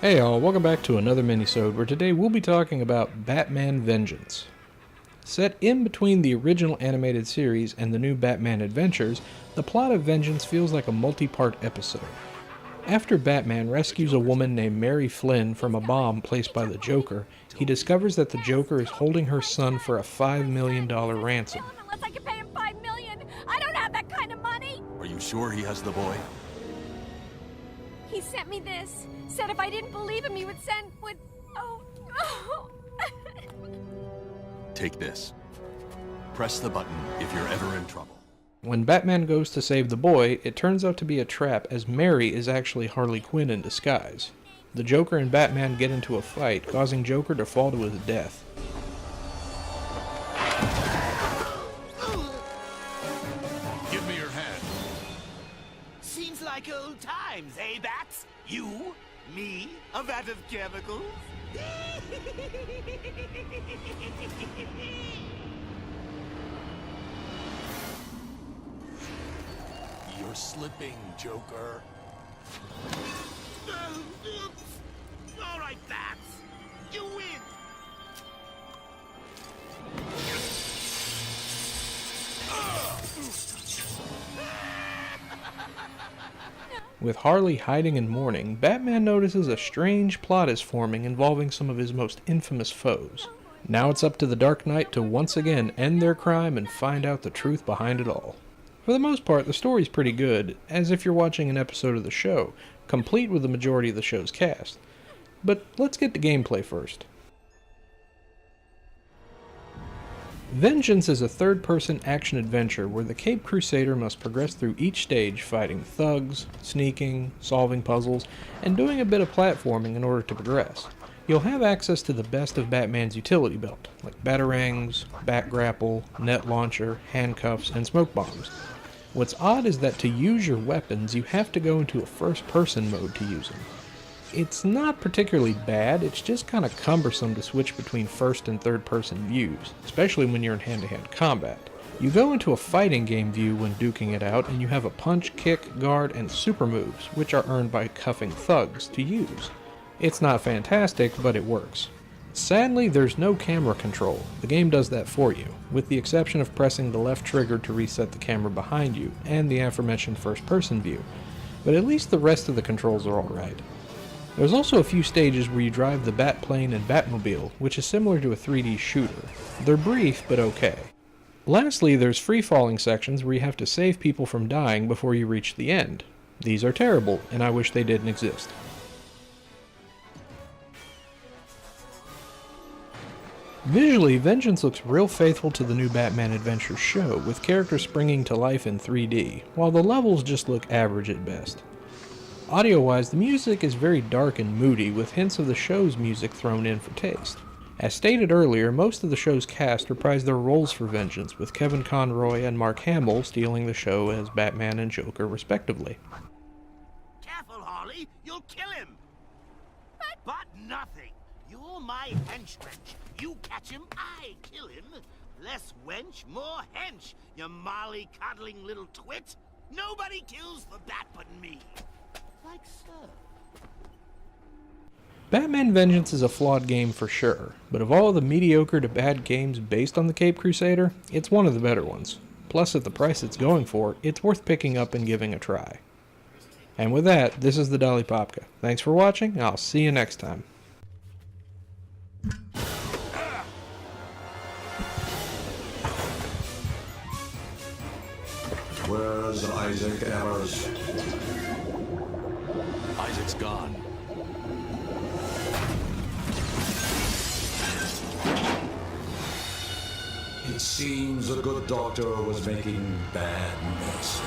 Hey all, welcome back to another Mini-Sode where today we'll be talking about Batman Vengeance. Set in between the original animated series and the new Batman Adventures, the plot of Vengeance feels like a multi-part episode. After Batman rescues a woman named Mary Flynn from a bomb placed by the Joker, he discovers that the Joker is holding her son for a $5 million ransom. Unless I can pay him $5 million, I don't have that kind of money. Are you sure he has the boy? He sent me this. Said if I didn't believe him, he would Take this. Press the button if you're ever in trouble. When Batman goes to save the boy, it turns out to be a trap as Mary is actually Harley Quinn in disguise. The Joker and Batman get into a fight, causing Joker to fall to his death. Give me your hand. Seems like old times, eh, Bats? You, me, a vat of chemicals? You're slipping, Joker. Oops. All right, Bats. You win. With Harley hiding and mourning, Batman notices a strange plot is forming involving some of his most infamous foes. Now it's up to the Dark Knight to once again end their crime and find out the truth behind it all. For the most part, the story's pretty good, as if you're watching an episode of the show, complete with the majority of the show's cast. But let's get to gameplay first. Vengeance is a third-person action-adventure where the Caped Crusader must progress through each stage fighting thugs, sneaking, solving puzzles, and doing a bit of platforming in order to progress. You'll have access to the best of Batman's utility belt, like batarangs, bat grapple, net launcher, handcuffs, and smoke bombs. What's odd is that to use your weapons, you have to go into a first-person mode to use them. It's not particularly bad, it's just kind of cumbersome to switch between first and third person views, especially when you're in hand-to-hand combat. You go into a fighting game view when duking it out, and you have a punch, kick, guard, and super moves, which are earned by cuffing thugs, to use. It's not fantastic, but it works. Sadly, there's no camera control. The game does that for you, with the exception of pressing the left trigger to reset the camera behind you, and the aforementioned first person view. But at least the rest of the controls are alright. There's also a few stages where you drive the Batplane and Batmobile, which is similar to a 3D shooter. They're brief, but okay. Lastly, there's free-falling sections where you have to save people from dying before you reach the end. These are terrible, and I wish they didn't exist. Visually, Vengeance looks real faithful to the new Batman Adventures show, with characters springing to life in 3D, while the levels just look average at best. Audio-wise, the music is very dark and moody, with hints of the show's music thrown in for taste. As stated earlier, most of the show's cast reprise their roles for Vengeance, with Kevin Conroy and Mark Hamill stealing the show as Batman and Joker respectively. Careful, Harley. You'll kill him. But nothing. You're my hench-wench. You catch him, I kill him. Less wench, more hench, you molly-coddling little twit. Nobody kills the bat but me. Like so. Batman Vengeance is a flawed game for sure, but of all the mediocre to bad games based on the Caped Crusader, it's one of the better ones. Plus, at the price it's going for, it's worth picking up and giving a try. And with that, this is the Dolly Popka. Thanks for watching, I'll see you next time. Where's Isaac Evers? Isaac's gone. It seems the good doctor was making bad medicine.